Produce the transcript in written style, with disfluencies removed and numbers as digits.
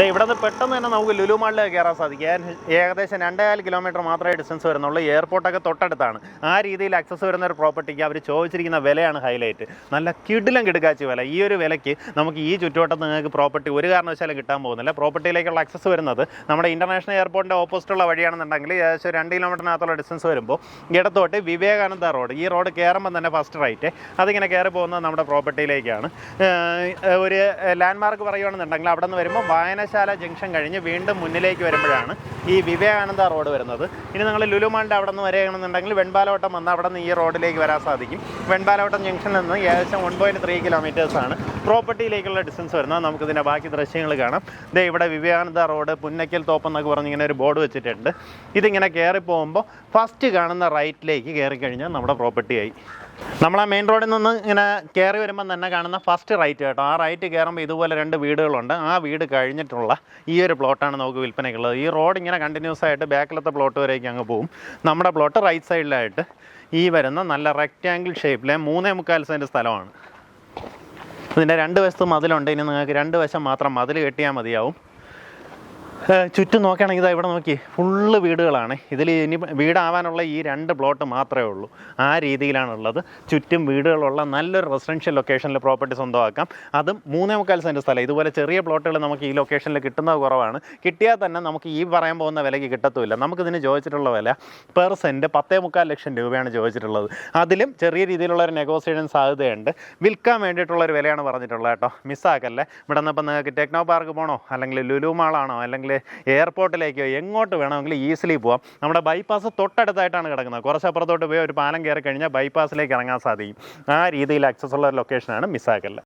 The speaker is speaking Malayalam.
ഇവിടെ നിന്ന് പെട്ടെന്ന് തന്നെ നമുക്ക് ലുലു മാളിലേക്ക് കയറാൻ സാധിക്കും. ഏകദേശം 2.5 കിലോമീറ്റർ മാത്രമേ ഡിസ്റ്റൻസ് വരുന്നുള്ളൂ. എയർപോർട്ടൊക്കെ തൊട്ടടുത്താണ്. ആ രീതിയിൽ ആക്സസ് വരുന്ന ഒരു പ്രോപ്പർട്ടിക്ക് അവർ ചോദിച്ചിരിക്കുന്ന വിലയാണ് ഹൈലൈറ്റ്. നല്ല കിടിലം കിടുക്കാച്ചി വില. ഈ ഒരു വിലയ്ക്ക് നമുക്ക് ഈ ചുറ്റുവട്ടത്ത് നിങ്ങൾക്ക് പ്രോപ്പർട്ടി ഒരു കാരണവശാലും കിട്ടാൻ പോകുന്നില്ല. പ്രോപ്പർട്ടിയിലേക്കുള്ള ആക്സസ് വരുന്നത് നമ്മുടെ ഇൻ്റർനാഷണൽ എയർപോർട്ടിൻ്റെ ഓപ്പോസിറ്റുള്ള വഴിയാണെന്നുണ്ടെങ്കിൽ ഏകദേശം 2 കിലോമീറ്ററിനകത്തുള്ള ഡിസ്റ്റൻസ് വരുമ്പോൾ ഇടത്തോട്ട് വിവേകാനന്ദ റോഡ്, ഈ റോഡ് കയറുമ്പോൾ തന്നെ ഫസ്റ്റ് റൈറ്റ്, അതിങ്ങനെ കയറി പോകുന്നത് നമ്മുടെ പ്രോപ്പർട്ടിയിലേക്കാണ്. ഒരു ലാൻഡ്മാർക്ക് പറയുകയാണെന്നുണ്ടെങ്കിൽ അവിടെ നിന്ന് വരുമ്പോൾ വായനശാല ജംഗ്ഷൻ കഴിഞ്ഞ് വീണ്ടും മുന്നിലേക്ക് വരുമ്പോഴാണ് ഈ വിവേകാനന്ദ റോഡ് വരുന്നത്. ഇനി നിങ്ങൾ ലുലുമാളിൻ്റെ അവിടെ നിന്ന് വരികയാണെന്നുണ്ടെങ്കിൽ വെൺപാലവട്ടം വന്ന് അവിടെ നിന്ന് ഈ റോഡിലേക്ക് വരാൻ സാധിക്കും. വെൺപാലവട്ടം ജംഗ്ഷനിൽ നിന്ന് ഏകദേശം 1.3 കിലോമീറ്റേഴ്സാണ് പ്രോപ്പർട്ടിയിലേക്കുള്ള ഡിസ്റ്റൻസ് വരുന്നത്. നമുക്കിതിൻ്റെ ബാക്കി ദൃശ്യങ്ങൾ കാണാം. ദേ ഇവിടെ വിവേകാനന്ദ റോഡ് പുന്നക്കൽ തോപ്പ് എന്നൊക്കെ പറഞ്ഞ് ഇങ്ങനെ ഒരു ബോർഡ് വെച്ചിട്ടുണ്ട്. ഇതിങ്ങനെ കയറി പോകുമ്പോൾ ഫസ്റ്റ് കാണുന്ന റൈറ്റിലേക്ക് കയറി കഴിഞ്ഞാൽ നമ്മുടെ പ്രോപ്പർട്ടിയായി. നമ്മൾ ആ മെയിൻ റോഡിൽ നിന്ന് ഇങ്ങനെ കയറി വരുമ്പം തന്നെ കാണുന്ന ഫസ്റ്റ് റൈറ്റ് കേട്ടോ. ആ റൈറ്റ് കയറുമ്പോൾ ഇതുപോലെ 2 വീടുകളുണ്ട്. ആ വീട് കഴിഞ്ഞിട്ടുള്ള ഈ ഒരു പ്ലോട്ടാണ് നമുക്ക് വിൽപ്പനയ്ക്കുള്ളത്. ഈ റോഡ് ഇങ്ങനെ കണ്ടിന്യൂസ് ആയിട്ട് ബാക്കിലത്തെ പ്ലോട്ട് വരേക്ക് അങ്ങ് പോകും. നമ്മുടെ പ്ലോട്ട് റൈറ്റ് സൈഡിലായിട്ട് ഈ വരുന്ന നല്ല റെക്റ്റാങ്കിൾ ഷേപ്പിലെ 3.25 സെൻറ്റ് സ്ഥലമാണ്. ഇതിൻ്റെ 2 വശത്ത് മതിലുണ്ട്. ഇനി നിങ്ങൾക്ക് 2 വശം മാത്രം മതിൽ കെട്ടിയാൽ മതിയാവും. ചുറ്റും നോക്കുകയാണെങ്കിൽ ഇതാ ഇവിടെ നോക്കി ഫുള്ള് വീടുകളാണ്. ഇതിൽ ഇനി വീടാവാനുള്ള ഈ 2 പ്ലോട്ട് മാത്രമേ ഉള്ളൂ. ആ രീതിയിലാണുള്ളത്. ചുറ്റും വീടുകളുള്ള നല്ലൊരു റെസിഡൻഷ്യൽ ലൊക്കേഷനിൽ പ്രോപ്പർട്ടി സ്വന്തമാക്കാം. അതും 3.25 സെൻറ്റ് സ്ഥലം. ഇതുപോലെ ചെറിയ പ്ലോട്ടുകൾ നമുക്ക് ഈ ലൊക്കേഷനിൽ കിട്ടുന്നത് കുറവാണ്. കിട്ടിയാൽ തന്നെ നമുക്ക് ഈ പറയാൻ പോകുന്ന വിലയ്ക്ക് കിട്ടത്തുമില്ല. നമുക്കിതിന് ചോദിച്ചിട്ടുള്ള വില പെർ സെൻറ്റ് 10.25 ലക്ഷം രൂപയാണ് ചോദിച്ചിട്ടുള്ളത്. അതിലും ചെറിയ രീതിയിലുള്ളൊരു നെഗോസിയേഷൻ സാധ്യതയുണ്ട്. വിൽക്കാൻ വേണ്ടിയിട്ടുള്ളൊരു വിലയാണ് പറഞ്ഞിട്ടുള്ളത് കേട്ടോ. മിസ്സാക്കല്ലേ. ഇവിടെ നിന്ന് ഇപ്പം നിങ്ങൾക്ക് ടെക്നോ പാർക്ക് പോകണോ, അല്ലെങ്കിൽ ലുലു മാളാണോ, അല്ലെങ്കിൽ എയർപോർട്ടിലേക്കോ എങ്ങോട്ട് വേണമെങ്കിലും ഈസിലി പോവാം. നമ്മുടെ ബൈപ്പാസ് തൊട്ടടുത്തായിട്ടാണ് കിടക്കുന്നത്. കുറച്ചപ്പുറത്തോട്ട് പോയി ഒരു പാലം കയറി കഴിഞ്ഞാൽ ബൈപ്പാസിലേക്ക് ഇറങ്ങാൻ സാധിക്കും. ആ രീതിയിൽ ആക്സസ് ഉള്ള ഒരു ലൊക്കേഷനാണ്. മിസ്സാക്കല്ല.